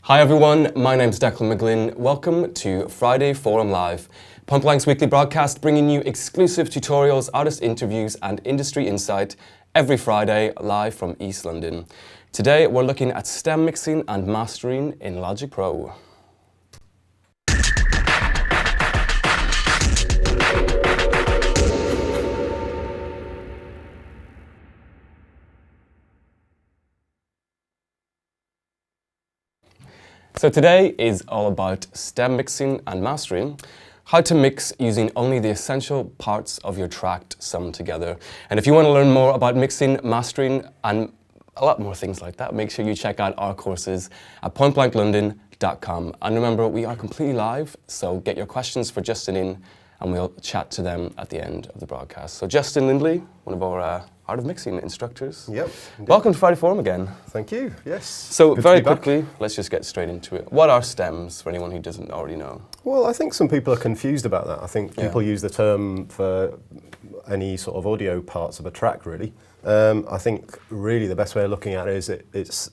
Hi everyone, my name's Declan McGlynn. Welcome to Friday Forum Live, Point Blank's weekly broadcast bringing you exclusive tutorials, artist interviews and industry insight every Friday live from East London. Today we're looking at stem mixing and mastering in Logic Pro. So today is all about stem mixing and mastering, how to mix using only the essential parts of your track summed together. And if you want to learn more about mixing, mastering, and a lot more things like that, make sure you check out our courses at pointblanklondon.com. And remember, we are completely live, so get your questions for Justin in, and we'll chat to them at the end of the broadcast. So Justin Lindley, one of our Art of Mixing instructors. Yep. Indeed. Welcome to Friday Forum again. Thank you, yes. So Good very to be back. quickly, let's just get straight into it. What are stems, for anyone who doesn't already know? Well, I think some people are confused about that. I think people use the term for any sort of audio parts of a track, really. I think really the best way of looking at it is it's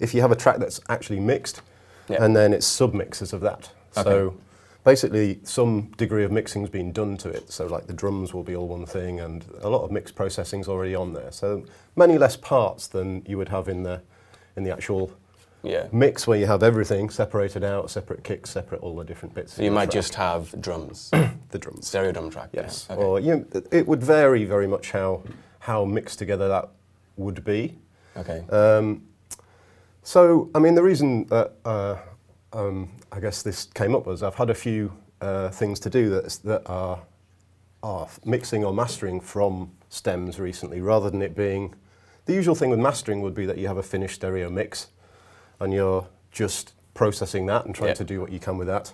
if you have a track that's actually mixed, and then it's submixes of that. Okay. So basically some degree of mixing's been done to it. So like the drums will be all one thing and a lot of mixed processing's already on there. So many less parts than you would have in the actual mix where you have everything separated out, separate kicks, separate all the different bits. So you might just have drums. The drums. Stereo drum track. Yes. Yeah. Okay. Or it would vary very much how mixed together that would be. Okay. So, I mean, the reason that I guess this came up was I've had a few things to do that are mixing or mastering from stems recently, rather than it being the usual thing with mastering would be that you have a finished stereo mix and you're just processing that and trying to do what you can with that,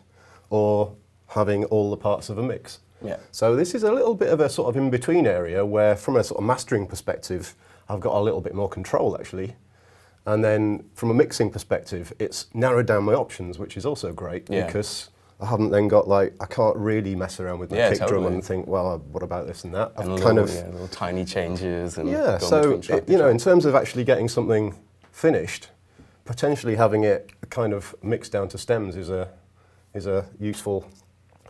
or having all the parts of a mix. Yeah. So this is a little bit of a sort of in-between area where from a sort of mastering perspective, I've got a little bit more control actually. And then from a mixing perspective, it's narrowed down my options, which is also great because I haven't then got I can't really mess around with my kick drum and think, well, what about this and that? I've and kind little tiny changes. And so in terms of actually getting something finished, potentially having it kind of mixed down to stems is a useful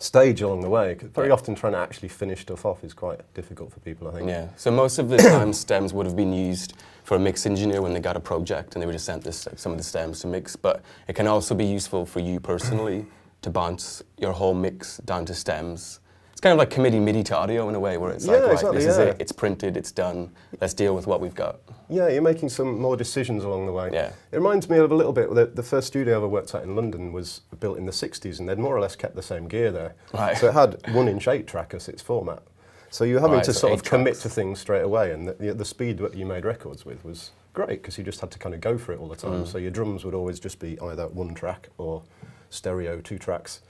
stage along the way. 'Cause very often trying to actually finish stuff off is quite difficult for people, I think. Yeah. So most of the time stems would have been used for a mix engineer when they got a project and they were just sent some of the stems to mix. But it can also be useful for you personally to bounce your whole mix down to stems. It's kind of like committing MIDI to audio in a way where it's like, right, exactly, this is it, it's printed, it's done, let's deal with what we've got. Yeah, you're making some more decisions along the way. Yeah. It reminds me of a little bit that the first studio I ever worked at in London was built in the 60s and they'd more or less kept the same gear there. Right. So it had 1" 8 track as its format. So you're having to so sort of 8 commit tracks. to things straight away, and the speed that you made records with was great because you just had to kind of go for it all the time. So your drums would always just be either 1 track or stereo 2 tracks.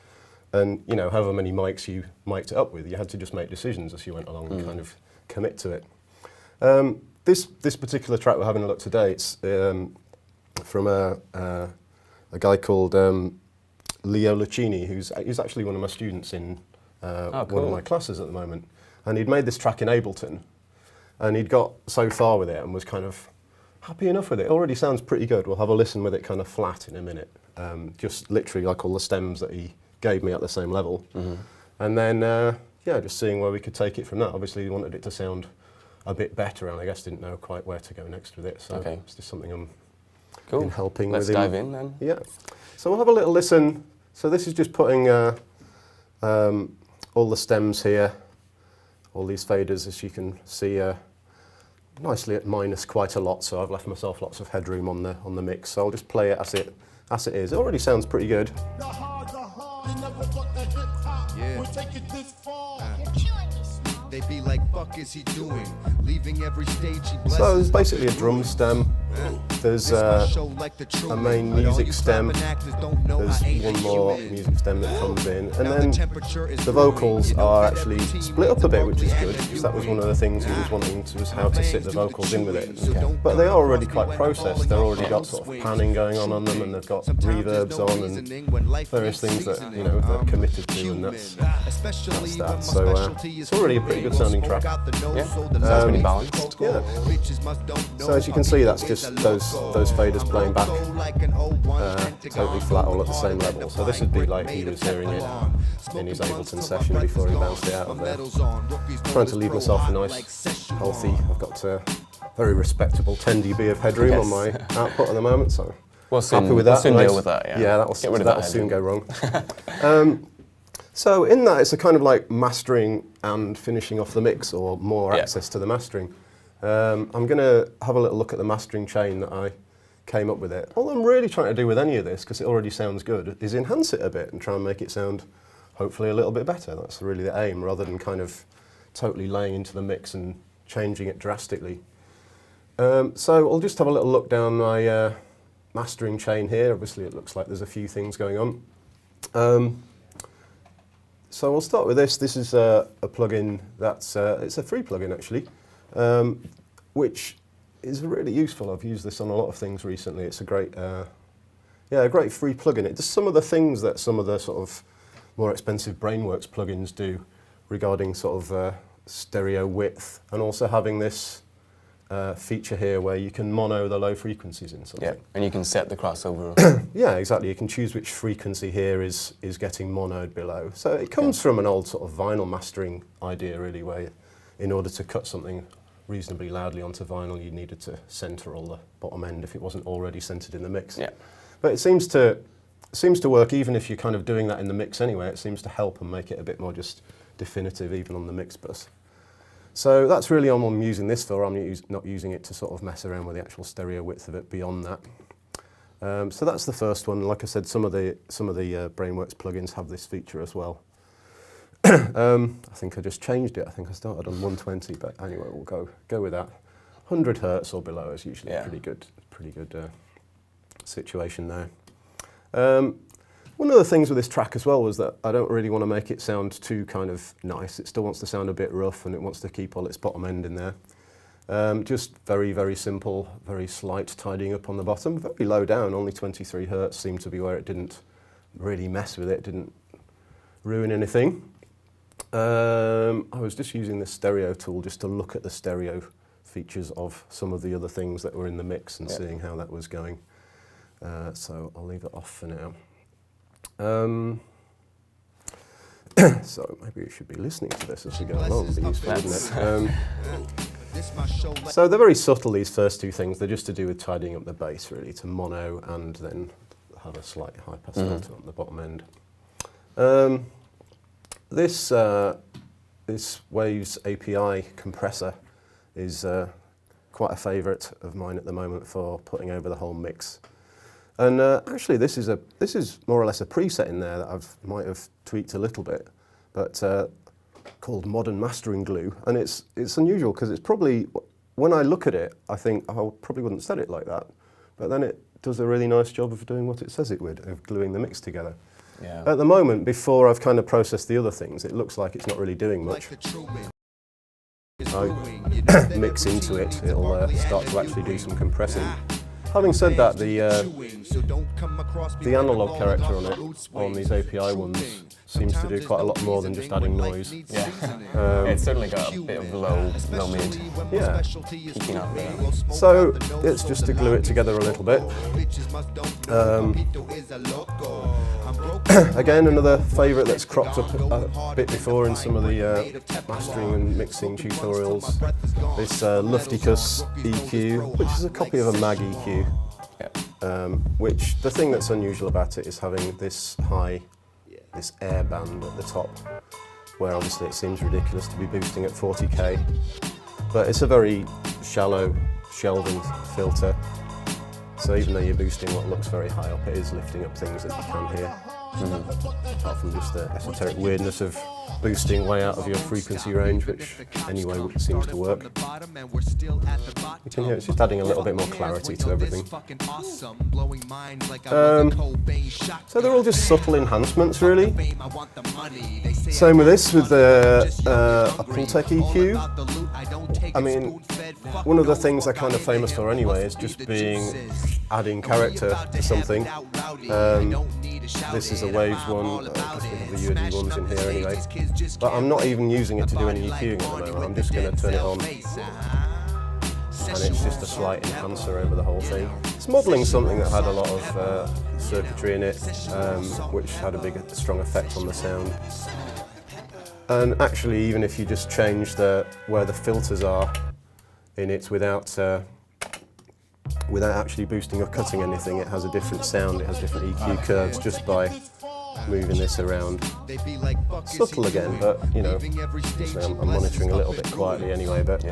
And however many mics you mic'd it up with, you had to just make decisions as you went along and kind of commit to it. This particular track we're having a look today, it's from a guy called Leo Lucchini, who's actually one of my students in one of my classes at the moment. And he'd made this track in Ableton, and he'd got so far with it and was kind of happy enough with it. It already sounds pretty good. We'll have a listen with it kind of flat in a minute. Just literally like all the stems that he gave me at the same level. And then, just seeing where we could take it from that. Obviously, he wanted it to sound a bit better, and I guess didn't know quite where to go next with it. So it's just something I'm been helping with him. Let's dive in then. Yeah. So we'll have a little listen. So this is just putting all the stems here, all these faders, as you can see, nicely at minus quite a lot. So I've left myself lots of headroom on the mix. So I'll just play it as it is. It already sounds pretty good. They be like, fuck is he doing? Leaving every stage he blesses. So there's basically a drum stem. There's a main music stem. There's one more music stem that comes in. And then the vocals are actually split up a bit, which is good, because that was one of the things he was wanting to, was how to sit the vocals in with it. But they are already quite processed. They've already got sort of panning going on them, and they've got reverbs on and various things that, they're committed to, and that's that. So it's already a pretty good sounding track. Yeah, sounds pretty balanced. Yeah. So as you can see, that's just those faders playing back totally flat all at the same level. So this would be like he was hearing it in his Ableton session before he bounced it out of there. Trying to leave myself a nice, healthy, I've got a very respectable 10 dB of headroom on my output at the moment, so We'll soon, happy with that. We'll soon nice. deal with that, yeah. Yeah, Get rid of that will soon go headroom. wrong. So in that, it's a kind of like mastering and finishing off the mix, or more access to the mastering. I'm going to have a little look at the mastering chain that I came up with it. All I'm really trying to do with any of this, because it already sounds good, is enhance it a bit and try and make it sound hopefully a little bit better. That's really the aim, rather than kind of totally laying into the mix and changing it drastically. So I'll just have a little look down my mastering chain here. Obviously it looks like there's a few things going on. So we'll start with this. This is a plugin that's, it's a free plugin actually, which is really useful. I've used this on a lot of things recently. It's a great, a great free plugin. It does some of the things that some of the sort of more expensive Brainworks plugins do regarding sort of stereo width, and also having this feature here where you can mono the low frequencies in something. Yeah, and you can set the crossover. Yeah, exactly. You can choose which frequency here is getting monoed below. So it comes from an old sort of vinyl mastering idea, really, where in order to cut something reasonably loudly onto vinyl, you needed to center all the bottom end if it wasn't already centered in the mix. Yeah. But it seems to work even if you're kind of doing that in the mix anyway. It seems to help and make it a bit more just definitive even on the mix bus. So that's really all I'm using this for. I'm not using it to sort of mess around with the actual stereo width of it beyond that. So that's the first one. Like I said, some of the Brainworks plugins have this feature as well. I think I just changed it. I think I started on 120, but anyway, we'll go with that. 100 hertz or below is usually a pretty good situation there. One of the things with this track as well was that I don't really want to make it sound too kind of nice. It still wants to sound a bit rough, and it wants to keep all its bottom end in there. Just very, very simple, very slight tidying up on the bottom, very low down, only 23 hertz seemed to be where it didn't really mess with it, didn't ruin anything. I was just using the stereo tool just to look at the stereo features of some of the other things that were in the mix and seeing how that was going. So I'll leave it off for now. So maybe you should be listening to this as we go along. It'd be useful, wouldn't it? So they're very subtle, these first two things. They're just to do with tidying up the bass, really, to mono and then have a slight high pass filter on the bottom end. This Waves API compressor is quite a favourite of mine at the moment for putting over the whole mix. And actually, this is more or less a preset in there that I might have tweaked a little bit, but called Modern Mastering Glue. And it's unusual because it's probably, when I look at it, I think, oh, I probably wouldn't set it like that. But then it does a really nice job of doing what it says it would, of gluing the mix together. Yeah. At the moment, before I've kind of processed the other things, it looks like it's not really doing much. I mix into it, it'll start to actually do some compressing. Having said that, the analog character on it, on these API ones, seems to do quite a lot more than just adding noise. Yeah, it's certainly got a bit of low mid. Yeah. Peaking up there. So it's just to glue it together a little bit. Again, another favourite that's cropped up a bit before in some of the mastering and mixing tutorials. This Lufticus EQ, which is a copy of a Mag EQ. Which the thing that's unusual about it is having this air band at the top, where obviously it seems ridiculous to be boosting at 40k, but it's a very shallow shelving filter. So even though you're boosting what looks very high up, it is lifting up things that you can hear. Apart from just the esoteric weirdness of boosting way out of your frequency range, which anyway seems to work. You can hear it's just adding a little bit more clarity to everything. So they're all just subtle enhancements, really. Same with this, with the Pultec EQ. I mean, one of the things they're kind of famous for anyway is just adding character to something. This is a Waves one, because we have the UAD ones in here anyway. But I'm not even using it to do any EQing at the moment. I'm just going to turn it on, and it's just a slight enhancer over the whole thing. It's modelling something that had a lot of circuitry in it, which had a big, strong effect on the sound. And actually, even if you just change where the filters are in it without actually boosting or cutting anything, it has a different sound. It has different EQ curves just by moving this around. Subtle again, but you know, I'm monitoring a little bit quietly anyway, but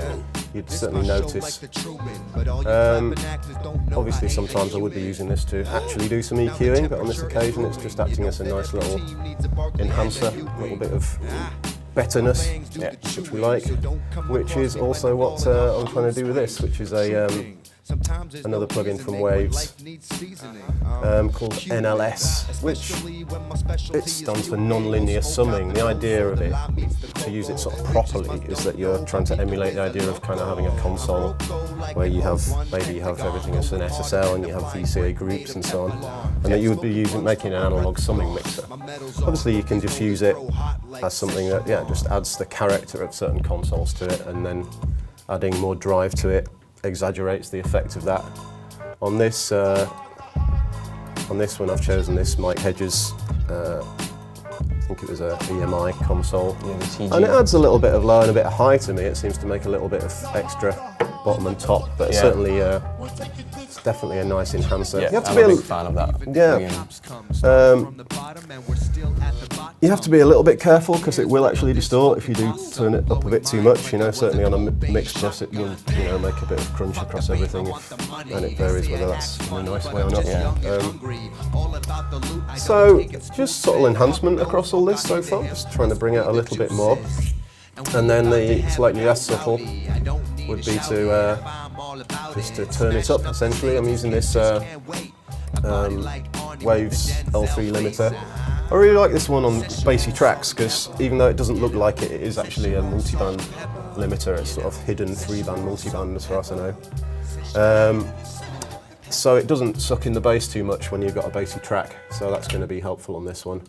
you'd certainly notice. Obviously sometimes I would be using this to actually do some EQing, but on this occasion it's just acting as a nice little enhancer, a little bit of betterness, which we like, which is also what I'm trying to do with this, which is another plugin from Waves called NLS, which it stands for non-linear summing. The idea of it, to use it sort of properly, is that you're trying to emulate the idea of kind of having a console where maybe you have everything as an SSL and you have VCA groups and so on, and that you would be making an analog summing mixer. Obviously you can just use it as something that just adds the character of certain consoles to it, and then adding more drive to it exaggerates the effect of that. On this one I've chosen this Mike Hedges, I think it was a EMI console, and it adds a little bit of low and a bit of high to me. It seems to make a little bit of extra bottom and top, but certainly it's definitely a nice enhancer. Yeah, you have to I'm be a big fan of that. You have to be a little bit careful because it will actually distort if you do turn it up a bit too much. You know, certainly on a mixed bus, it will make a bit of crunch across everything, and it varies whether that's in a nice way or not. So just subtle enhancement across all this so far, just trying to bring out a little bit more. And then the slightly less subtle would be to just to turn it up. Essentially, I'm using this Waves L3 limiter. I really like this one on bassy tracks because even though it doesn't look like it, it is actually a multiband limiter. It's sort of hidden 3-band multiband as far as I know. So it doesn't suck in the bass too much when you've got a bassy track, so that's going to be helpful on this one.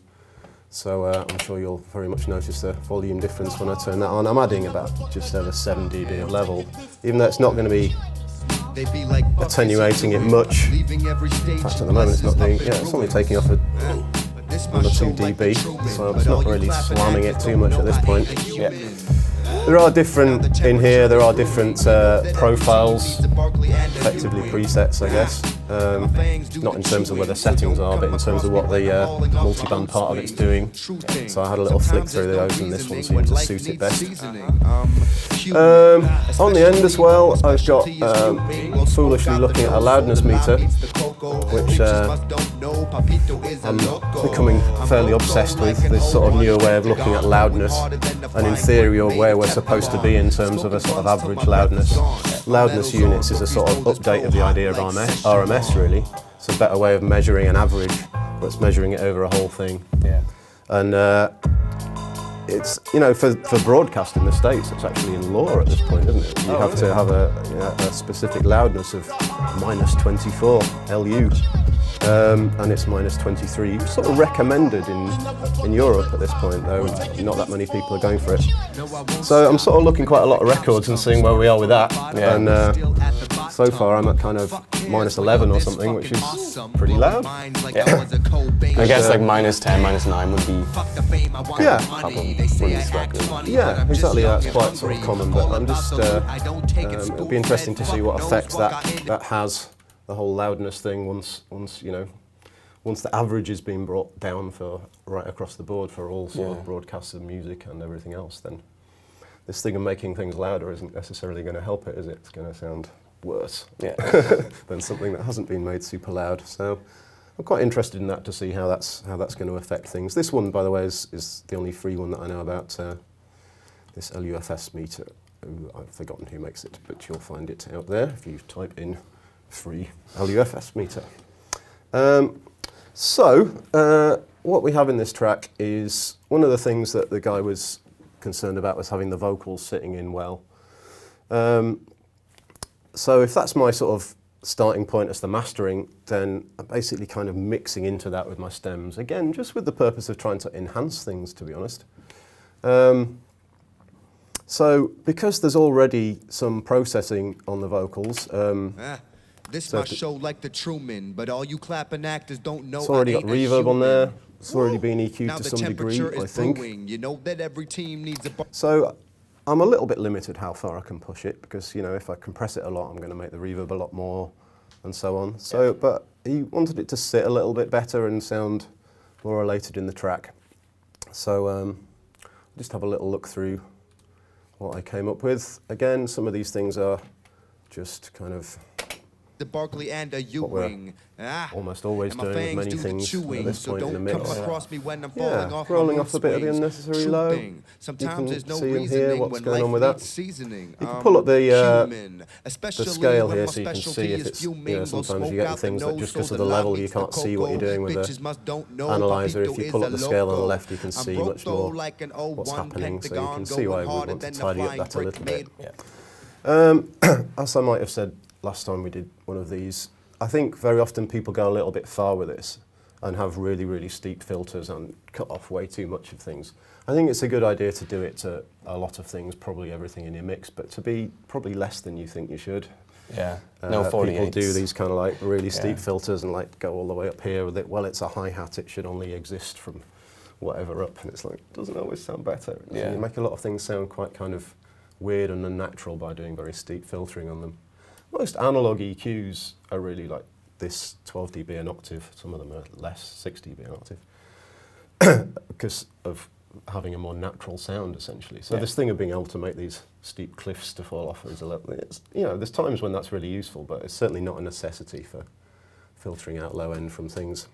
So I'm sure you'll very much notice the volume difference when I turn that on. I'm adding about just over 7 dB of level, even though it's not going to be attenuating it much. In fact, at the moment it's not doing, it's only taking off another 2 dB, so it's not really slamming it too much at this point. There are different profiles, effectively presets, I guess. Not in terms of where the settings are, but in terms of what the multiband part of it's doing. So I had a little flick through those, and this one seemed to suit it best. On the end as well, I've got foolishly looking at a loudness meter, which I'm becoming fairly obsessed with, this sort of newer way of looking at loudness, and in theory or where we're supposed to be in terms of a sort of average loudness. Loudness units is a sort of update of the idea of RMS really. It's a better way of measuring an average, but it's measuring it over a whole thing. And it's, for broadcast in the States, it's actually in law at this point, isn't it? You have to have a specific loudness of -24 LU. And it's -23. It's sort of recommended in Europe at this point, though not that many people are going for it. So I'm sort of looking quite a lot of records and seeing where we are with that. And so far I'm at kind of -11 or something, which is pretty loud. I guess like -10, -9 would be for this record. Yeah, exactly. That's quite sort of common, but I'm just it'll be interesting to see what effects that has. The whole loudness thing once the average is being brought down for right across the board for all sort of broadcasts of music and everything else, then this thing of making things louder isn't necessarily going to help it, is it? It's going to sound worse than something that hasn't been made super loud. So I'm quite interested in that to see how that's going to affect things. This one, by the way, is the only free one that I know about. This LUFS meter. I've forgotten who makes it, but you'll find it out there if you type in free LUFS meter. What we have in this track is one of the things that the guy was concerned about was having the vocals sitting in well. So if that's my sort of starting point as the mastering, then I'm basically kind of mixing into that with my stems. Again, just with the purpose of trying to enhance things, to be honest. So because there's already some processing on the vocals, This so my show like the Truman, but all you clapping actors don't know. it's already I got ain't a reverb on human. there. It's already been Now EQ'd to the some degree, temperature I is think. brewing. You know that every team needs a So I'm a little bit limited how far I can push it because, you know, if I compress it a lot, I'm going to make the reverb a lot more and so on. So, but he wanted it to sit a little bit better and sound more related in the track. So I'll just have a little look through what I came up with. Again, some of these things are just kind of the Barkley and a U-wing. almost always And my doing with fangs many do the things at chewing, this so point in don't the come mix. across me when I'm Yeah, falling off rolling my off a bit of the mood unnecessary swings. low. True thing. You Sometimes can there's no see and hear reasoning what's when going life on with that. needs seasoning. You can pull up the Human, the scale when here my so you can specialty see if is it's, you fuming, know, blow sometimes you smoke get out the things that nose just so because of the the lie level you meets the can't see what you're cocoa. doing with Bitches the must don't know analyzer. If Papito you pull is up the a scale on the loco. left, you can I'm see broke much though more like an what's 01 happening, so you can Pentagon, see why going we harder want to than tidy a up flying that a brick little made. bit. As I might have said last time we did one of these, I think very often people go a little bit far with this and have really, really steep filters and cut off way too much of things. I think it's a good idea to do it to a lot of things, probably everything in your mix, but to be probably less than you think you should. Yeah, no 48s. People do these kind of like really steep filters and like go all the way up here with it. Well, it's a hi-hat, it should only exist from whatever up, and it's like, it doesn't always sound better. Yeah. You make a lot of things sound quite kind of weird and unnatural by doing very steep filtering on them. Most analog EQs are really like this 12 dB an octave, some of them are less, 6 dB an octave, because of having a more natural sound essentially. So this thing of being able to make these steep cliffs to fall off is a little, it's, you know, there's times when that's really useful, but it's certainly not a necessity for filtering out low end from things.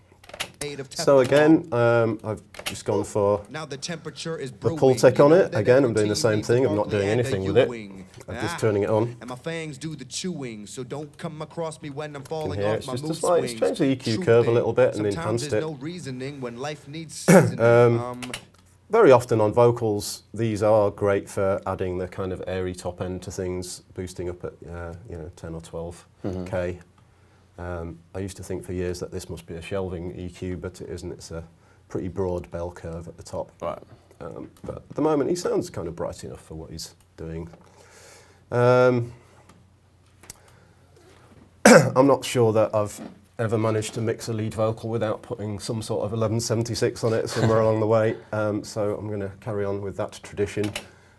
So again, I've just gone for Now the temperature is the pull tech on it. Again, I'm doing the same thing. I'm not doing anything with it. I'm just turning it on. And my fangs do the chewing, so don't come across me when I'm You falling can hear off it's my just a mood slight, it's swings. changed the EQ True curve a thing. little bit and Sometimes enhanced there's it. no reasoning when life needs seasoning. Very often on vocals, these are great for adding the kind of airy top end to things, boosting up at you know, 10 or 12 K. I used to think for years that this must be a shelving EQ, but it isn't. It's a pretty broad bell curve at the top. Right. But at the moment, he sounds kind of bright enough for what he's doing. I'm not sure that I've ever managed to mix a lead vocal without putting some sort of 1176 on it somewhere along the way, so I'm going to carry on with that tradition.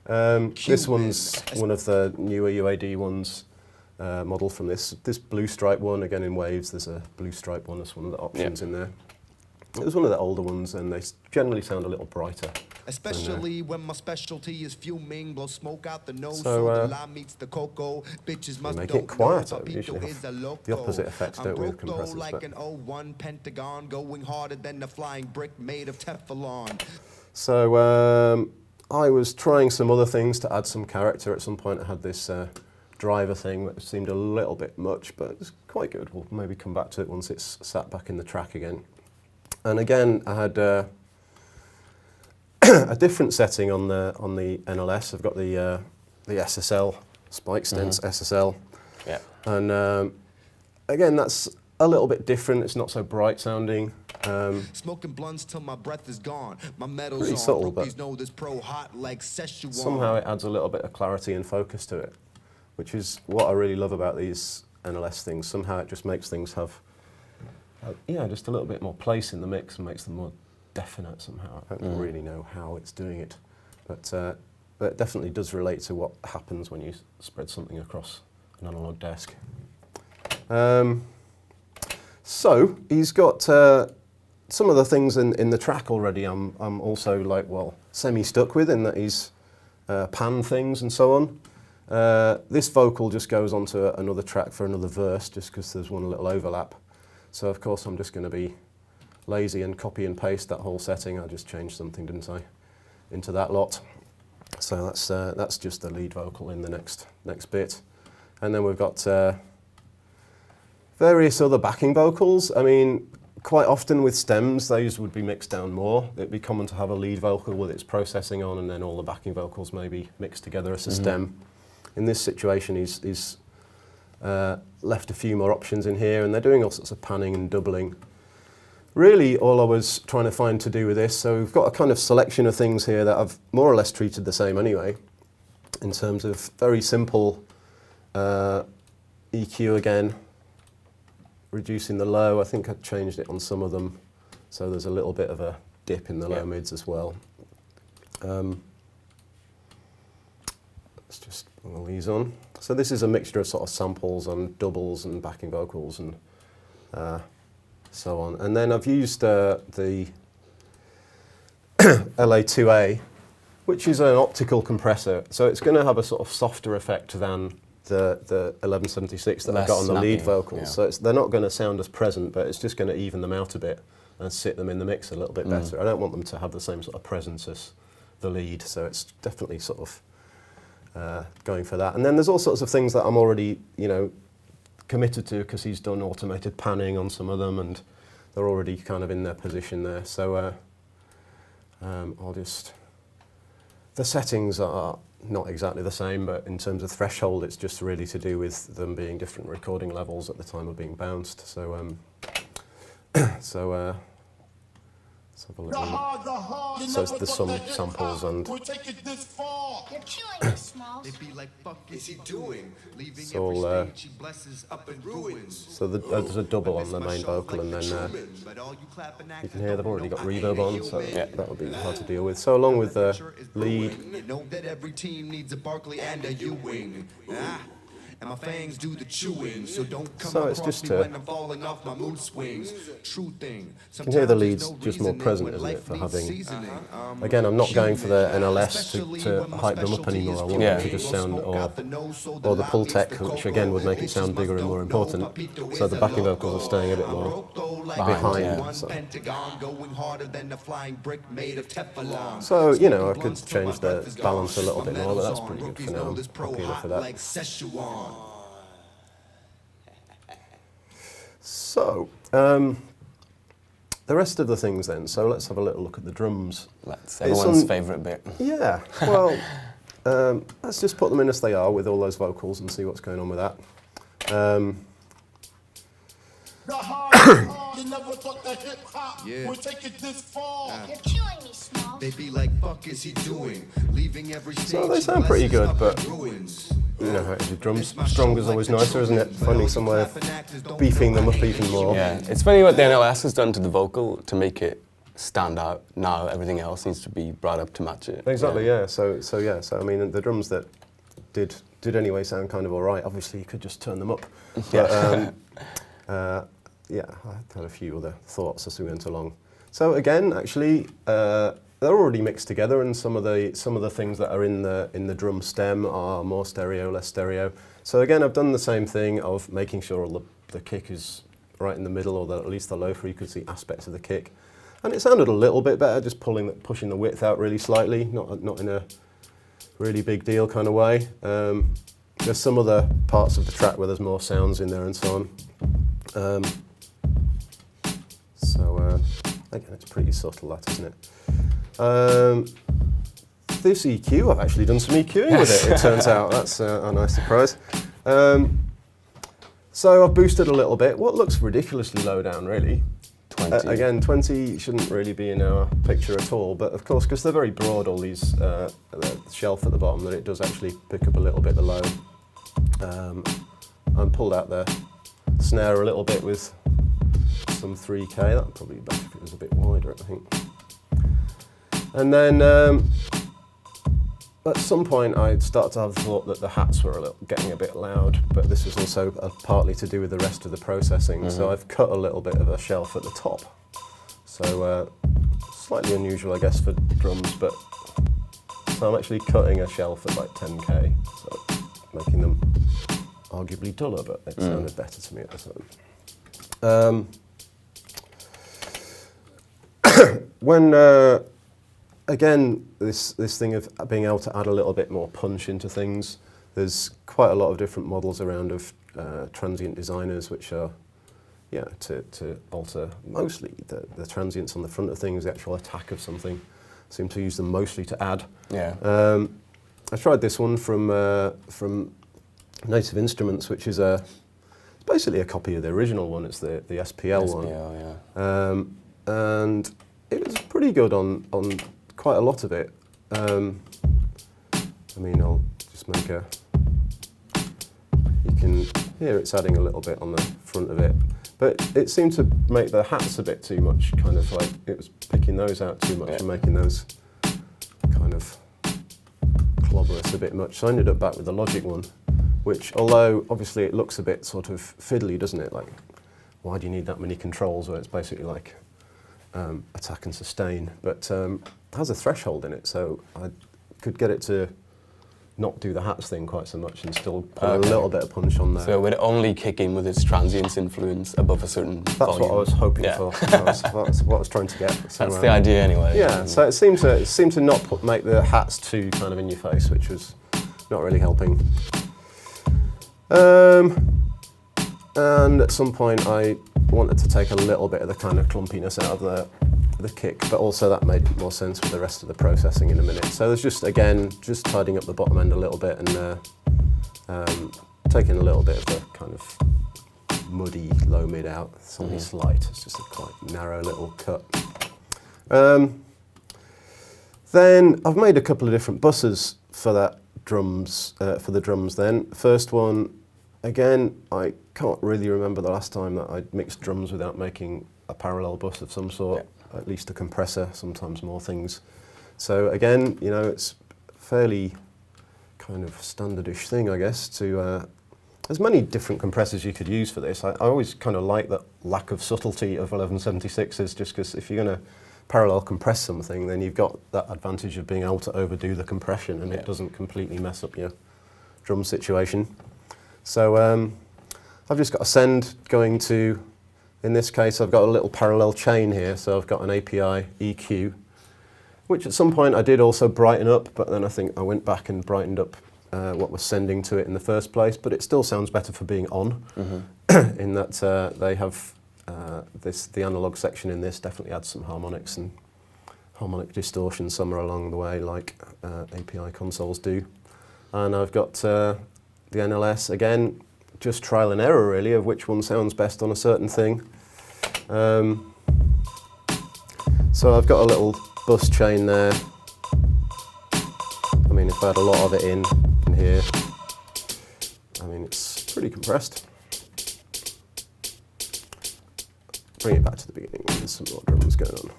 This one's one of the newer UAD ones, model from this blue stripe one, again in waves. There's a blue stripe one as one of the options in there. It was one of the older ones, and they generally sound a little brighter. Especially when my specialty is fuming, blow smoke out the nose, So, so the lie meets the cocoa. Bitches must make don't it quieter. know, We usually Papito have is a loco. the opposite effect, I'm don't we, with broke though compressors, like but- an 01 Pentagon, going harder than a flying brick made of Teflon. So I was trying some other things to add some character. At some point I had this driver thing that seemed a little bit much, but it's quite good. We'll maybe come back to it once it's sat back in the track again. And again, I had a different setting on the NLS. I've got the SSL, Spike Stems SSL. Yeah. And again, that's a little bit different. It's not so bright sounding. Smoking blunts till my breath is gone. My metal's Pretty on. subtle, but Rookies know this pro hot like Szechuan. somehow it adds a little bit of clarity and focus to it, which is what I really love about these NLS things. Somehow it just makes things have, yeah, just a little bit more place in the mix and makes them more definite somehow. I don't really know how it's doing it, but it definitely does relate to what happens when you spread something across an analog desk. So he's got some of the things in the track already. I'm also like, well, semi-stuck with, in that he's panned things and so on. This vocal just goes onto another track for another verse, just because there's one little overlap. So of course I'm just going to be lazy and copy and paste that whole setting. I just changed something, didn't I, into that lot. So that's just the lead vocal in the next bit, and then we've got various other backing vocals. I mean, quite often with stems, those would be mixed down more. It'd be common to have a lead vocal with its processing on, and then all the backing vocals maybe mixed together as a stem. In this situation, he's left a few more options in here, and they're doing all sorts of panning and doubling. Really, all I was trying to find to do with this, so we've got a kind of selection of things here that I've more or less treated the same anyway, in terms of very simple EQ again, reducing the low. I think I changed it on some of them, so there's a little bit of a dip in the low mids as well. Let's just put all these on. So this is a mixture of sort of samples and doubles and backing vocals and so on. And then I've used the LA2A, which is an optical compressor. So it's going to have a sort of softer effect than the 1176 that I've got on the lead vocals. Yeah. So they're not going to sound as present, but it's just going to even them out a bit and sit them in the mix a little bit better. I don't want them to have the same sort of presence as the lead, so it's definitely sort of going for that. And then there's all sorts of things that I'm already, committed to, because he's done automated panning on some of them, and they're already kind of in their position there. So I'll just... The settings are not exactly the same, but in terms of threshold, it's just really to do with them being different recording levels at the time of being bounced. So let's have a look. So there's some samples and You're killing me, Smalls. They be like, fuck is he doing? Leaving it's all, every stage he blesses up in ruins. so there's a double on the main vocal, and then you can hear they've already got reverb on, so that would be hard to deal with. So along with the lead, You know that every team needs a Barkley and a Ewing. And my fangs do the chewing, so don't come So it's across just me to- when I'm falling off my mood swings. True thing. you can hear the lead's just more present, isn't it, for having... Again, I'm not going for the NLS to hype them up anymore. I want them to just sound, or the pull tech, which again would make it sound bigger and more important. So the backing vocals are staying a bit more behind. So, I could change the balance a little bit more, but that's pretty good for now. I'm happy enough for that. So, the rest of the things then. So let's have a little look at the drums. That's everyone's favourite bit. Yeah, well, let's just put them in as they are with all those vocals and see what's going on with that. Yeah. You're killing me, Smalls. They be like, fuck is he doing? Leaving every stage So they sound pretty good, but ruins. the drums strong is always nicer, isn't it? Finding some way of beefing them up even more. Yeah, it's funny what the NLS has done to the vocal to make it stand out. Now everything else needs to be brought up to match it. Exactly, yeah. So I mean, the drums that did anyway sound kind of all right. Obviously, you could just turn them up. But, yeah, I had a few other thoughts as we went along. So again, actually, they're already mixed together, and some of the things that are in the drum stem are more stereo, less stereo. So again, I've done the same thing of making sure all the kick is right in the middle, or at least the low frequency aspects of the kick. And it sounded a little bit better, just pushing the width out really slightly, not in a really big deal kind of way. There's some other parts of the track where there's more sounds in there and so on. Again, it's pretty subtle, that, isn't it? This EQ, I've actually done some EQing with it turns out. That's a nice surprise. So I've boosted a little bit. What looks ridiculously low down, really. 20. Again, 20 shouldn't really be in our picture at all, but of course, because they're very broad, all these the shelf at the bottom, that it does actually pick up a little bit the low. And pulled out the snare a little bit with some 3K. That would probably be better if it was a bit wider, I think. And then at some point I'd start to have the thought that the hats were getting a bit loud, but this was also partly to do with the rest of the processing. So I've cut a little bit of a shelf at the top. So slightly unusual, I guess, for drums, but so I'm actually cutting a shelf at like 10K, so making them arguably duller, but it sounded better to me at the time. When again, this thing of being able to add a little bit more punch into things, there's quite a lot of different models around of transient designers, which are, to alter mostly the transients on the front of things, the actual attack of something. Seem to use them mostly to add. Yeah. I tried this one from Native Instruments, which is it's basically a copy of the original one. It's the SPL one. SPL, yeah. And it was pretty good on quite a lot of it. I mean, I'll just make a... You can hear it's adding a little bit on the front of it. But it seemed to make the hats a bit too much, kind of like it was picking those out too much and making those kind of clobberous a bit much. So I ended up back with the Logic one, which, although obviously it looks a bit sort of fiddly, doesn't it? Like, why do you need that many controls where it's basically like attack and sustain? But it has a threshold in it, so I could get it to not do the hats thing quite so much and still put a little bit of punch on there. So it would only kick in with its transients influence above a certain That's volume. what I was hoping for. That's what I was trying to get. So, That's the idea anyway. Yeah, so it seemed to not make the hats too kind of in your face, which was not really helping. And at some point I wanted to take a little bit of the kind of clumpiness out of the kick, but also that made more sense with the rest of the processing in a minute. So there's just, again, just tidying up the bottom end a little bit and taking a little bit of the kind of muddy low mid out. It's only slight, it's just a quite narrow little cut. Then I've made a couple of different buses for that for the drums then. First one, again, I can't really remember the last time that I'd mixed drums without making a parallel bus of some sort. At least a compressor, sometimes more things. So again, you know, it's fairly kind of standardish thing, I guess, to, there's many different compressors you could use for this. I always kind of like that lack of subtlety of 1176s, just because if you're going to parallel compress something, then you've got that advantage of being able to overdo the compression and it doesn't completely mess up your drum situation. So I've just got a send going to, in this case, I've got a little parallel chain here, so I've got an API EQ, which at some point I did also brighten up, but then I think I went back and brightened up what was sending to it in the first place, but it still sounds better for being on, in that they have the analog section in this definitely adds some harmonics and harmonic distortion somewhere along the way, like API consoles do. And I've got the NLS, again, just trial and error really of which one sounds best on a certain thing. So I've got a little bus chain there. I mean, if I had a lot of it in here, I mean, it's pretty compressed. Bring it back to the beginning, there's some more drums going on.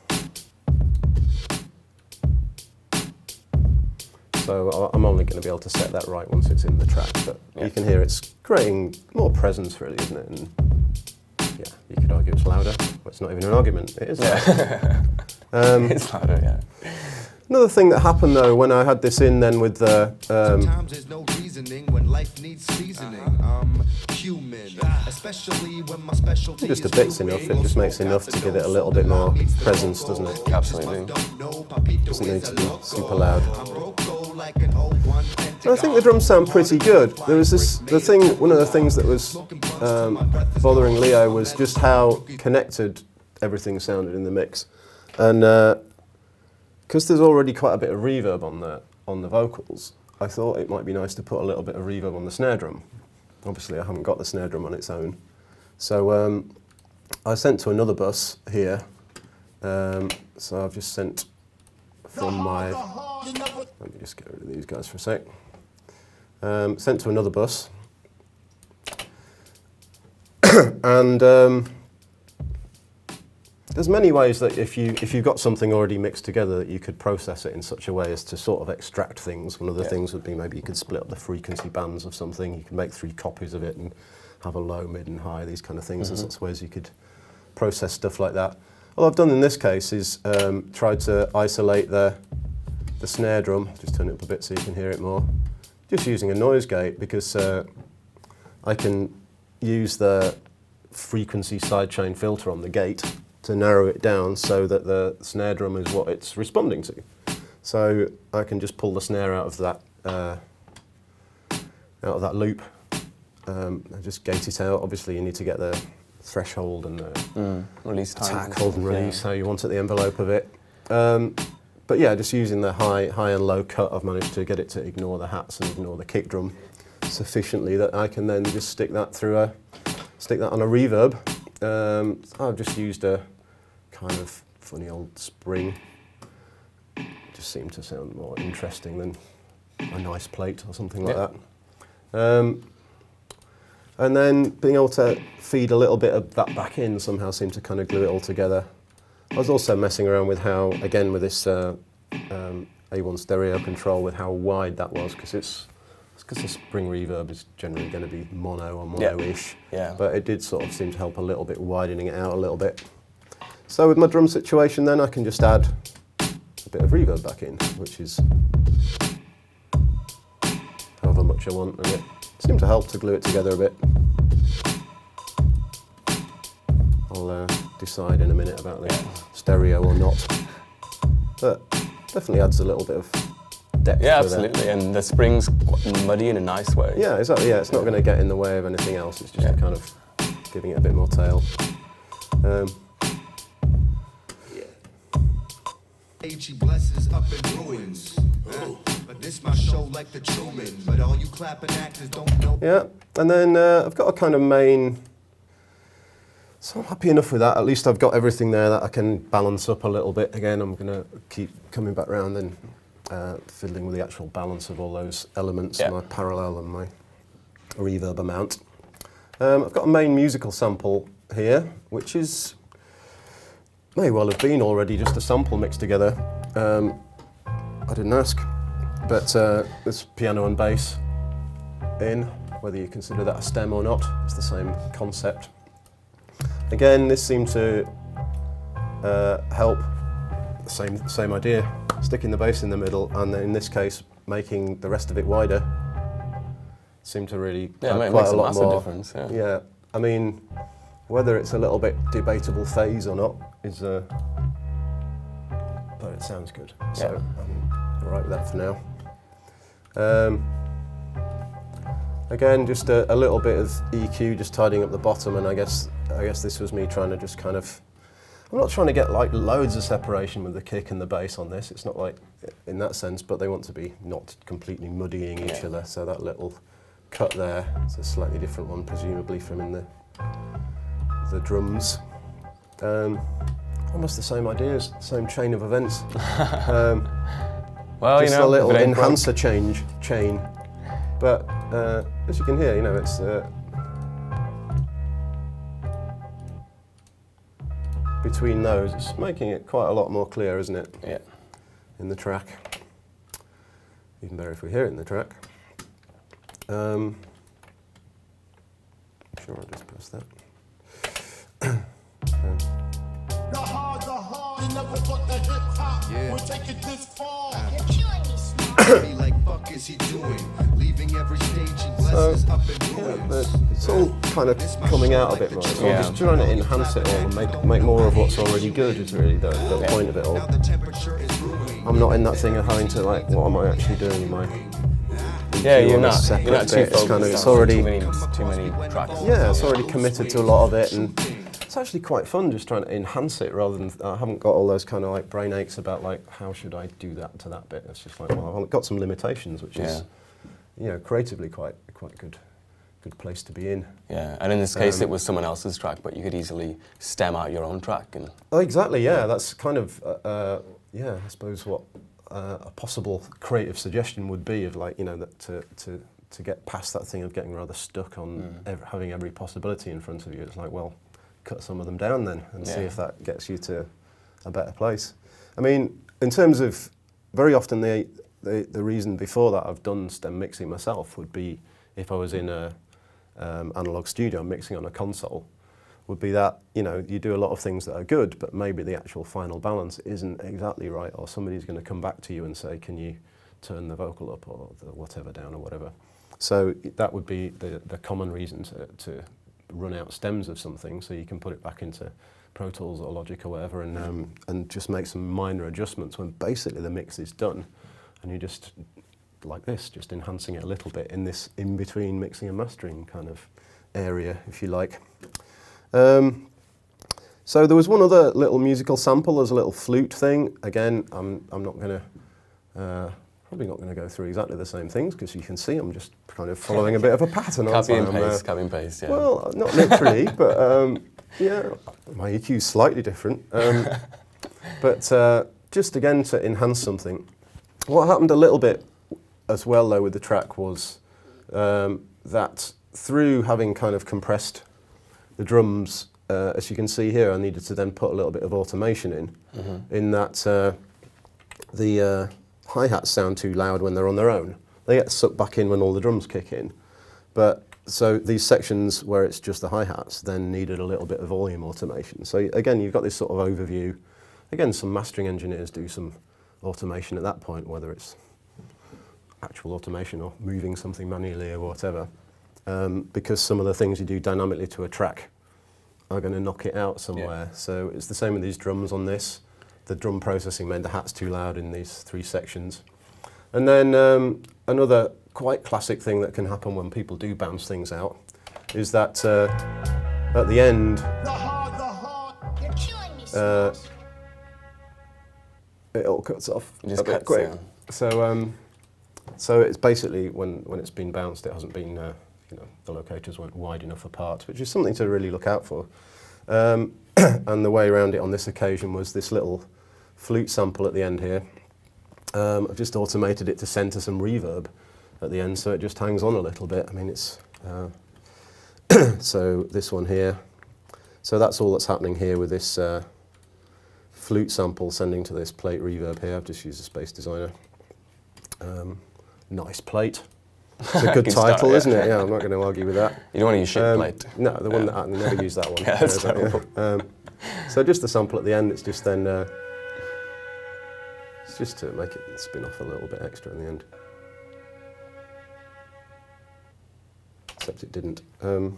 So I'm only going to be able to set that right once it's in the track, but you can hear it's creating more presence really, isn't it? And yeah, you could argue it's louder, but it's not even an argument, it is louder. It's louder, yeah. Another thing that happened though, when I had this in then with the... Sometimes there's no reasoning when life needs seasoning. I'm human, especially when my specialty just a bit's enough, it just makes enough to give it a little bit more presence, doesn't it? Absolutely. Doesn't need to be super loud. I think the drums sound pretty good. There was one of the things that was bothering Leo was just how connected everything sounded in the mix. And because there's already quite a bit of reverb on the vocals, I thought it might be nice to put a little bit of reverb on the snare drum. Obviously I haven't got the snare drum on its own. So I sent to another bus here. So I've just sent from my... Let me just get rid of these guys for a sec. Sent to another bus. And there's many ways that if you've got something already mixed together that you could process it in such a way as to sort of extract things. One of the things would be maybe you could split up the frequency bands of something. You could make 3 copies of it and have a low, mid and high, these kind of things. There's lots of ways you could process stuff like that. All I've done in this case is tried to isolate the snare drum. Just turn it up a bit so you can hear it more. Just using a noise gate because I can use the frequency sidechain filter on the gate to narrow it down so that the snare drum is what it's responding to. So I can just pull the snare out of that loop and just gate it out. Obviously you need to get the threshold and the release time. Attack, hold and release, how you want at the envelope of it. But yeah, just using the high and low cut, I've managed to get it to ignore the hats and ignore the kick drum. sufficiently that I can then just stick that on a reverb. I've just used a kind of funny old spring. Just seemed to sound more interesting than a nice plate or something like that. And then being able to feed a little bit of that back in somehow seemed to kind of glue it all together. I was also messing around with how, again, with this A1 stereo control, with how wide that was, because the spring reverb is generally going to be mono or mono-ish. Yeah. But it did sort of seem to help a little bit, widening it out a little bit. So with my drum situation then, I can just add a bit of reverb back in, which is however much I want, and it seemed to help to glue it together a bit. I'll decide in a minute about the stereo or not, but definitely adds a little bit of depth. Yeah, to absolutely, and the spring's quite muddy in a nice way. Yeah, exactly. Yeah, it's not going to get in the way of anything else. It's just kind of giving it a bit more tail. He blesses up in ruins. But this my show like the Truman. But all you clapping actors don't know. Yeah, and then I've got a kind of main. So I'm happy enough with that. At least I've got everything there that I can balance up a little bit. Again, I'm going to keep coming back round and fiddling with the actual balance of all those elements, my parallel and my reverb amount. I've got a main musical sample here, which is may well have been already just a sample mixed together. I didn't ask, but there's piano and bass in, whether you consider that a stem or not, it's the same concept. Again, this seemed to help, same idea, sticking the bass in the middle, and then in this case, making the rest of it wider, seemed to really add quite a lot more. Difference, yeah, I mean, whether it's a little bit debatable phase or not is, but it sounds good, so I'm all right with that for now. Again, just a little bit of EQ, just tidying up the bottom, and I guess this was me trying to just kind of, I'm not trying to get like loads of separation with the kick and the bass on this, it's not like in that sense, but they want to be not completely muddying each other, so that little cut there, it's a slightly different one presumably from in the drums. Almost the same ideas, same chain of events. Well, just you know, a little enhancer chain. But as you can hear, you know, it's between those, it's making it quite a lot more clear, isn't it? Yeah. In the track. Even better if we hear it in the track. I'm sure I'll just press that. We'll take it this far. You're killing me, Small. Be like, fuck is he doing? Leaving every stage he blesses up in ruins. It's all kind of coming out a bit more. So I'm just trying to enhance it all and make more of what's already good is really the point of it all. Now the temperature is brewing. I'm not in that thing of having to like, what am I actually doing? Am I you're not too focused kind of, on it's already, too many tracks. yeah, it's already committed to a lot of it, and it's actually quite fun just trying to enhance it rather than, I haven't got all those kind of like brain aches about like, how should I do that to that bit? It's just like, well, I've got some limitations, which is, you know, creatively quite good place to be in. Yeah, and in this case it was someone else's track, but you could easily stem out your own track. And Oh, exactly, yeah, that's kind of, yeah, I suppose what a possible creative suggestion would be of like, you know, that to get past that thing of getting rather stuck on having every possibility in front of you. It's like, well, cut some of them down then and see if that gets you to a better place. I mean, in terms of, very often the reason before that I've done stem mixing myself would be if I was in a analog studio mixing on a console, would be that, you know, you do a lot of things that are good, but maybe the actual final balance isn't exactly right, or somebody's going to come back to you and say, can you turn the vocal up or the whatever down or whatever. So that would be the common reason to run out stems of something, so you can put it back into Pro Tools or Logic or whatever, and just make some minor adjustments when basically the mix is done, and you just, like this, just enhancing it a little bit in this in-between mixing and mastering kind of area, if you like. So there was one other little musical sample, there's a little flute thing. Again, I'm not going to probably not going to go through exactly the same things because you can see I'm just kind of following a bit of a pattern. Copy and paste, yeah. Well, not literally, but yeah, my EQ's slightly different. But just again to enhance something, what happened a little bit as well though with the track was that through having kind of compressed the drums, as you can see here, I needed to then put a little bit of automation in that the hi-hats sound too loud when they're on their own. They get sucked back in when all the drums kick in. But so these sections where it's just the hi-hats then needed a little bit of volume automation. So again, you've got this sort of overview. Again, some mastering engineers do some automation at that point, whether it's actual automation or moving something manually or whatever. Because some of the things you do dynamically to a track are going to knock it out somewhere. Yeah. So it's the same with these drums on this. The drum processing made the hats too loud in these 3 sections. And then another quite classic thing that can happen when people do bounce things out is that at the end, You're killing me, Smalls. it all cuts off It just a bit cuts, quick. yeah. So it's basically when it's been bounced, it hasn't been, the locators weren't wide enough apart, which is something to really look out for. And the way around it on this occasion was this little flute sample at the end here. I've just automated it to center some reverb at the end, so it just hangs on a little bit. I mean, it's so this one here. So that's all that's happening here with this flute sample sending to this plate reverb here. I've just used a Space Designer. Nice plate. It's a good Good title, start, yeah. isn't it? Yeah, I'm not going to argue with that. You don't want to use shit plate. No, the one that I never use that one. Yeah, that's terrible. So just the sample at the end, it's just then, it's just to make it spin off a little bit extra in the end. Except it didn't. Why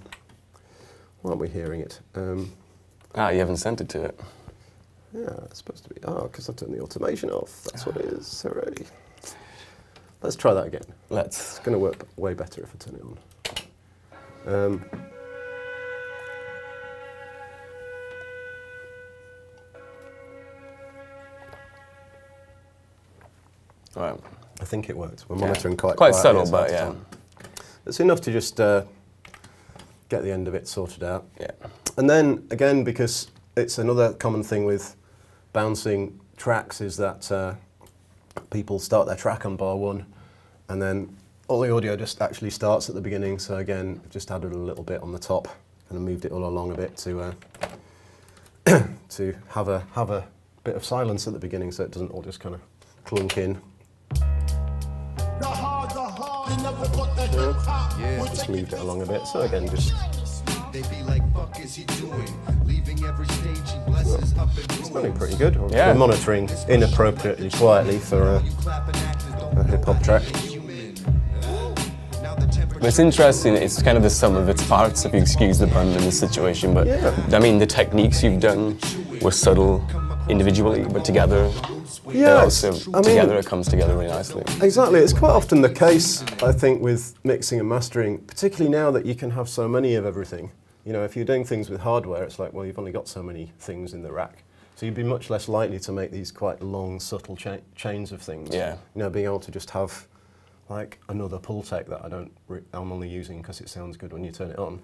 aren't we hearing it? You haven't sent it to it. Yeah, it's supposed to be. Oh, because I turned the automation off. That's what it is. Hooray. Let's try that again. Let's. It's going to work way better if I turn it on. Right. I think it worked. We're Yeah. monitoring quite Quite quietly subtle, as but well. yeah. It's enough to just get the end of it sorted out. Yeah. And then, again, because it's another common thing with bouncing tracks is that people start their track on bar 1 and then all the audio just actually starts at the beginning. So again, I've just added a little bit on the top and moved it all along a bit to to have a bit of silence at the beginning so it doesn't all just kind of clunk in. You never thought that hip hop would Just take moved it along a bit. So again, just killing me, Smalls. They be like, fuck is he doing? Leaving every stage he blesses up in ruins. running pretty good. Yeah. We're monitoring inappropriately quietly for You clapping actors don't a hip hop track. human. Now the temperature. But it's interesting, it's kind of the sum of its parts, if you excuse the pun in this situation. But Yeah. I mean, the techniques you've done were subtle individually, but together, Yeah, together it comes together really nicely. Exactly. It's quite often the case, I think, with mixing and mastering, particularly now that you can have so many of everything. You know, if you're doing things with hardware, it's like, well, you've only got so many things in the rack. So you'd be much less likely to make these quite long, subtle chains of things. Yeah. You know, being able to just have, like, another pull tech that I'm only using because it sounds good when you turn it on.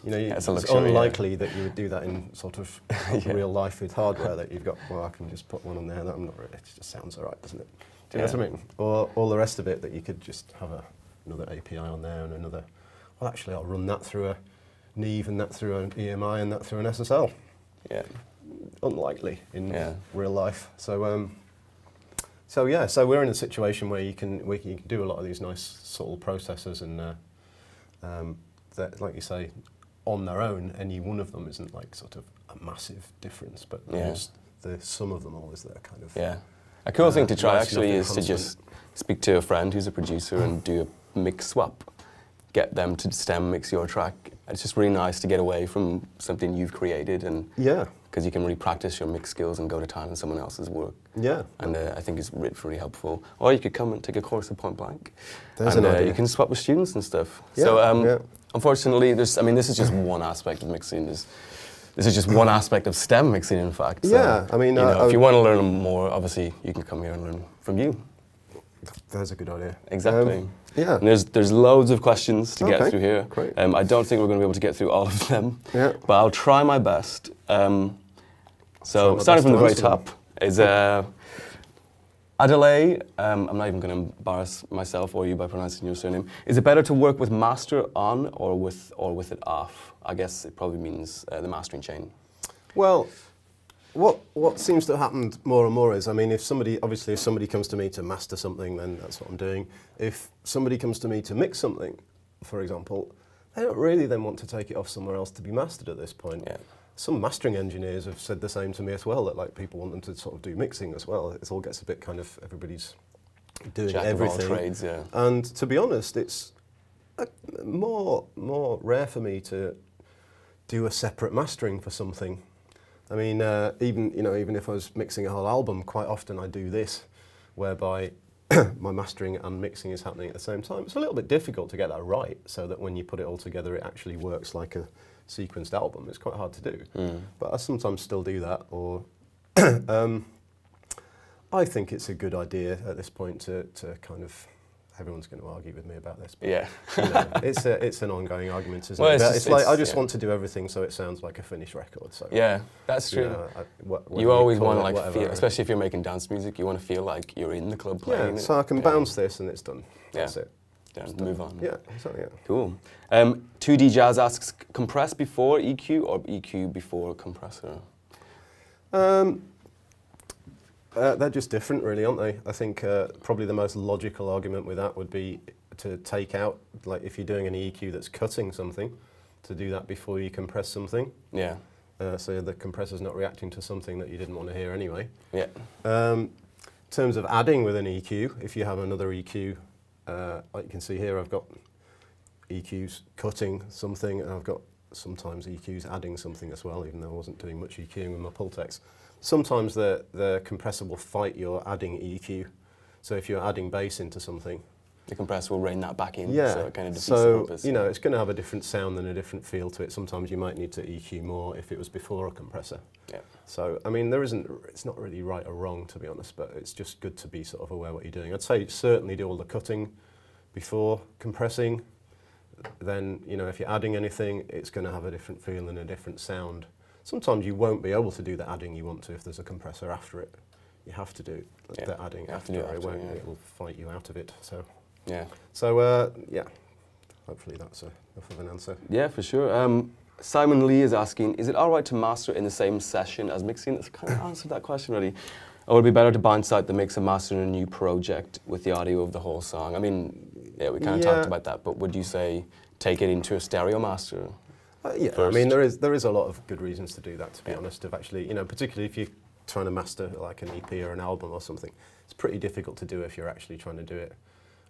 You know, It's a it's luxury, unlikely that you would do that in sort of Yeah. real life with hardware that you've got, well, I can just put one on there that I'm not really, it just sounds all right, doesn't it? Do you know what I mean? Or all the rest of it that you could just have another API on there and another, well, actually, I'll run that through a Neve and that through an EMI and that through an SSL. Yeah. Unlikely in Yeah. real life. So so we're in a situation where you can do a lot of these nice subtle processes and that, like you say, on their own, any one of them isn't like sort of a massive difference, but Yeah. just the sum of them all is there kind of. Yeah. A cool thing to try nice actually enough is to just speak to a friend who's a producer and do a mix swap. Get them to stem mix your track. It's just really nice to get away from something you've created, and Yeah. because you can really practice your mix skills and go to town on someone else's work. Yeah. And I think it's really helpful. Or you could come and take a course at Point Blank. There's and an idea. you can swap with students and stuff. Yeah, So yeah. unfortunately, this is just one aspect of mixing. This is just one aspect of STEM mixing, in fact. So, Yeah, I mean, if you want to learn more, obviously, you can come here and learn from you. There's a good idea. Exactly. Yeah. And there's loads of questions to get Okay, through here. great. I don't think we're going to be able to get through all of them. Yeah. But I'll try my best. So my starting best from the to very answer them. top is Adelaide. I'm not even going to embarrass myself or you by pronouncing your surname. Is it better to work with master on or with it off? I guess it probably means the mastering chain. Well, what seems to have happened more and more is, I mean, if somebody comes to me to master something, then that's what I'm doing. If somebody comes to me to mix something, for example, they don't really then want to take it off somewhere else to be mastered at this point. Yeah. Some mastering engineers have said the same to me as well, that like people want them to sort of do mixing as well. It all gets a bit kind of, everybody's doing Jack everything. of all trades, yeah. And to be honest, it's more rare for me to do a separate mastering for something. I mean, even if I was mixing a whole album, quite often I do this, whereby my mastering and mixing is happening at the same time. It's a little bit difficult to get that right, so that when you put it all together, it actually works like a sequenced album. It's quite hard to do, but I sometimes still do that. Or I think it's a good idea at this point to kind of. Everyone's going to argue with me about this, but Yeah. it's an ongoing argument, isn't Well, it? it's But just- it's like I it's- just yeah. want to do everything so it sounds like a finished record. So Yeah, that's true. you know, whether You always call want to it like whatever. feel, especially if you're making dance music, you want to feel like you're in the club playing. Yeah, it. so I can Yeah. bounce this and it's done. That's Yeah. it. Yeah, move on. Yeah, exactly. Yeah. Cool. 2D Jazz asks, compress before EQ or EQ before compressor? They're just different, really, aren't they? I think probably the most logical argument with that would be to take out, like if you're doing an EQ that's cutting something, to do that before you compress something. Yeah. So the compressor's not reacting to something that you didn't want to hear anyway. Yeah. In terms of adding with an EQ, if you have another EQ, like you can see here, I've got EQs cutting something, and I've got sometimes EQs adding something as well, even though I wasn't doing much EQing with my Pultex. Sometimes the compressor will fight your adding EQ. So if you're adding bass into something, The compressor will rein that back in, yeah, so it kind of defeats the so purpose. you know it's going to have a different sound and a different feel to it. Sometimes you might need to EQ more if it was before a compressor. Yeah. So I mean, it's not really right or wrong, to be honest, but it's just good to be sort of aware what you're doing. I'd say certainly do all the cutting before compressing. Then, you know, if you're adding anything, it's going to have a different feel and a different sound. Sometimes you won't be able to do the adding you want to if there's a compressor after it. You have to do Yeah, the adding you have to after do it it. after, Won't, yeah. It will fight you out of it. So, Yeah. yeah, hopefully that's enough of an answer. Yeah, for sure. Simon Lee is asking, is it all right to master in the same session as mixing? That's kind of answered that question already. Or would it be better to bounce out the mix and master in a new project with the audio of the whole song? I mean, yeah, we kind of Yeah. talked about that, but would you say take it into a stereo master? Yeah, First. I mean, there is a lot of good reasons to do that, to be honest, of actually, you know, particularly if you're trying to master like an EP or an album or something. It's pretty difficult to do if you're actually trying to do it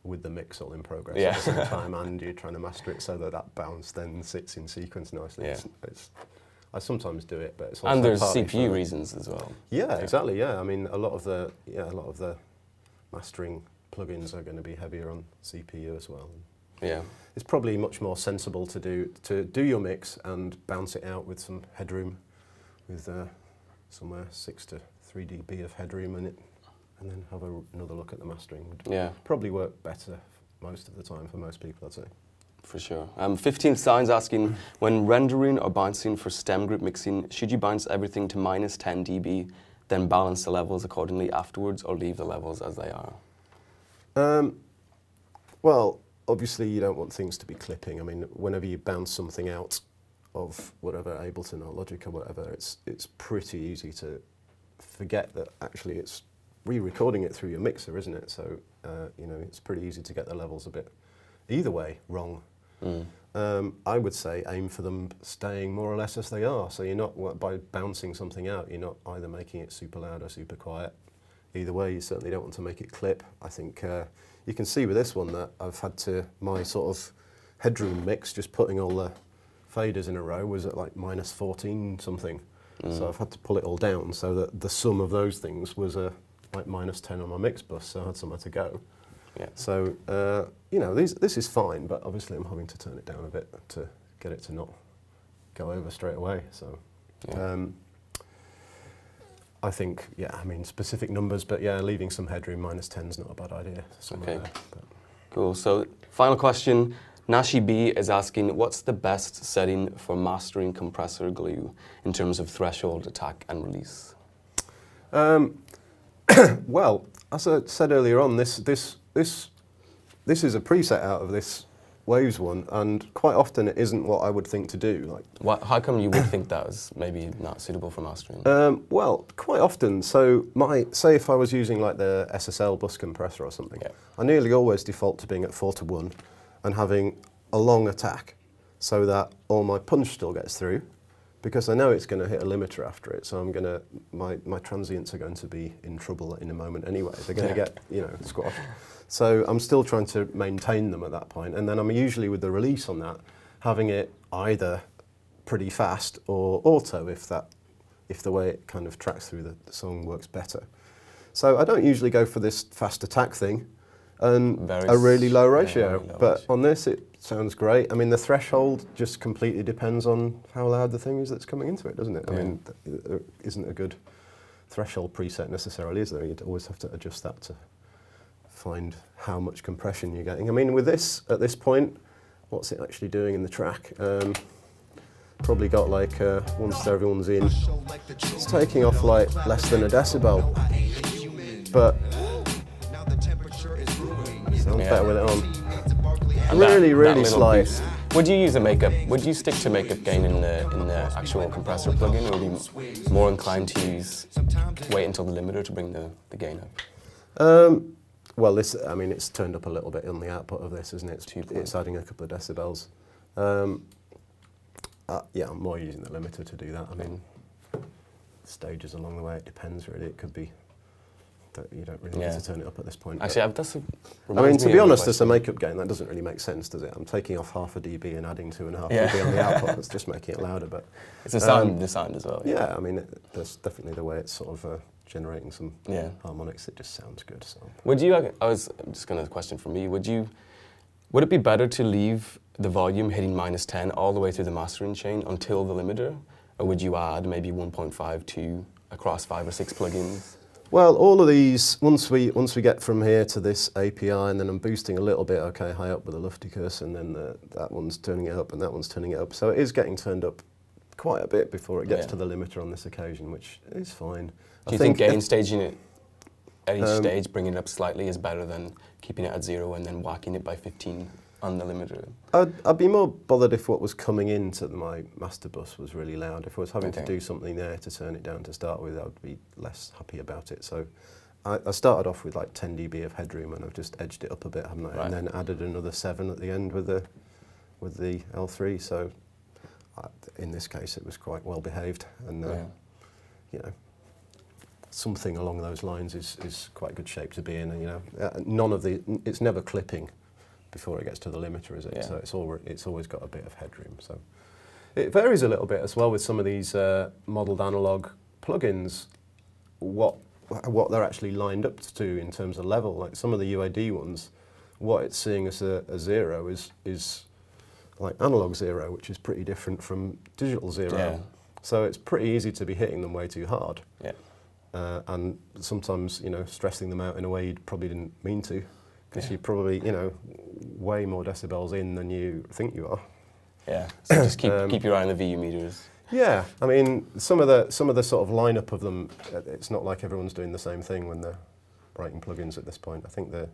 with the mix all in progress Yeah. at the same time, and you're trying to master it so that that bounce then sits in sequence nicely. Yeah. I sometimes do it, but it's also And there's partly CPU for- reasons as well. Yeah, exactly. Yeah, I mean, a lot of the mastering plugins are going to be heavier on CPU as well. Yeah. It's probably much more sensible to do your mix and bounce it out with some headroom, with somewhere 6 to 3 dB of headroom in it, and then have another look at the mastering. Would Yeah. probably work better most of the time for most people, I'd say. For sure. 15 Signs asking, when rendering or bouncing for stem group mixing, should you bounce everything to minus 10 dB, then balance the levels accordingly afterwards, or leave the levels as they are? Well, obviously you don't want things to be clipping. I mean, whenever you bounce something out of whatever, Ableton or Logic or whatever, it's pretty easy to forget that actually it's re-recording it through your mixer, isn't it? So, you know, it's pretty easy to get the levels a bit, either way, wrong. I would say aim for them staying more or less as they are. So you're not, by bouncing something out, you're not either making it super loud or super quiet. Either way, you certainly don't want to make it clip. I think you can see with this one that I've had to, my sort of headroom mix, just putting all the faders in a row was at like minus 14 something. So I've had to pull it all down so that the sum of those things was like minus 10 on my mix bus, so I had somewhere to go. Yeah. So, you know, this is fine, but obviously I'm having to turn it down a bit to get it to not go over straight away. So, Yeah. I think, yeah, I mean, specific numbers, but yeah, leaving some headroom, -10 is not a bad idea. Okay. There, but. Cool. So, final question. Nashi B is asking, what's the best setting for mastering compressor glue in terms of threshold, attack, and release? Well, as I said earlier on, this is a preset out of this Waves one, and quite often it isn't what I would think to do. Like, How come you would think that was maybe not suitable for mastering? well, quite often. So, say if I was using like the SSL bus compressor or something, Yeah. I nearly always default to being at 4:1 and having a long attack, so that all my punch still gets through, because I know it's going to hit a limiter after it. So my transients are going to be in trouble in a moment anyway. They're going to get squashed. So I'm still trying to maintain them at that point, and then I'm usually with the release on that, having it either pretty fast or auto if the way it kind of tracks through the song works better. So I don't usually go for this fast attack thing and a really low ratio, very low but ratio. on this it sounds great. I mean, the threshold just completely depends on how loud the thing is that's coming into it, doesn't it? I mean, there isn't a good threshold preset necessarily, is there? You'd always have to adjust that to find how much compression you're getting. I mean, with this, at this point, what's it actually doing in the track? Probably got like once everyone's in, it's taking off like less than a decibel, but sounds better with it on. And Really, that really little slight. boost. Would you use a makeup? Would you stick to makeup gain in the actual compressor plugin, or would you be more inclined to wait until the limiter to bring the gain up? Well, I mean, it's turned up a little bit on the output of this, isn't it? It's adding a couple of decibels. Yeah, I'm more using the limiter to do that. I mean, stages along the way, it depends really. It could be that you don't really need to turn it up at this point. Actually, I mean, to be honest, as a makeup gain, that doesn't really make sense, does it? I'm taking off half a dB and adding 2.5 dB on the output. That's just making it louder. But it's the sound as well. Yeah, I mean, that's definitely the way it's sort of generating some harmonics. It just sounds good. So. Would you? I was just going to question from me. Would it be better to leave the volume hitting -10 all the way through the mastering chain until the limiter, or would you add maybe 1.5 across 5 or 6 plugins? Well, all of these, once we get from here to this API, and then I'm boosting a little bit, okay, high up with the Lufticus, and then that one's turning it up, and that one's turning it up. So it is getting turned up quite a bit before it gets to the limiter on this occasion, which is fine. Do you think gain staging it at each stage, bringing it up slightly, is better than keeping it at 0 and then whacking it by 15 on the limiter? I'd be more bothered if what was coming into my master bus was really loud. If I was having to do something there to turn it down to start with, I would be less happy about it. So I started off with like 10 dB of headroom, and I've just edged it up a bit, haven't I? Right. And then added another 7 at the end with the L3. So in this case, it was quite well behaved, and you know, something along those lines is quite good shape to be in. And, you know, it's never clipping before it gets to the limiter, is it? Yeah. So it's always got a bit of headroom. So it varies a little bit as well with some of these modelled analog plugins, what they're actually lined up to in terms of level. Like some of the UAD ones, what it's seeing as a 0 is like analog 0, which is pretty different from digital 0. Yeah. So it's pretty easy to be hitting them way too hard. Yeah. And sometimes, you know, stressing them out in a way you probably didn't mean to, because you're probably, you know, way more decibels in than you think you are. Yeah. So just keep your eye on the VU meters. Yeah, I mean, some of the sort of lineup of them, it's not like everyone's doing the same thing when they're writing plugins at this point. I think the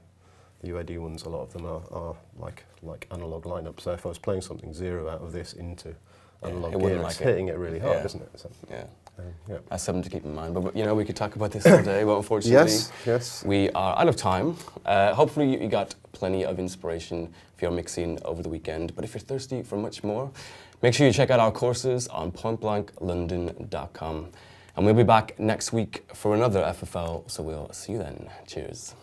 UAD ones, a lot of them are like analog lineup. So if I was playing something 0 out of this into analog gear, it's hitting it really hard, isn't it? So, yeah. That's something to keep in mind. But you know, we could talk about this all day, but unfortunately, yes, we are out of time. Hopefully, you got plenty of inspiration for your mixing over the weekend. But if you're thirsty for much more, make sure you check out our courses on pointblanklondon.com. And we'll be back next week for another FFL. So we'll see you then. Cheers.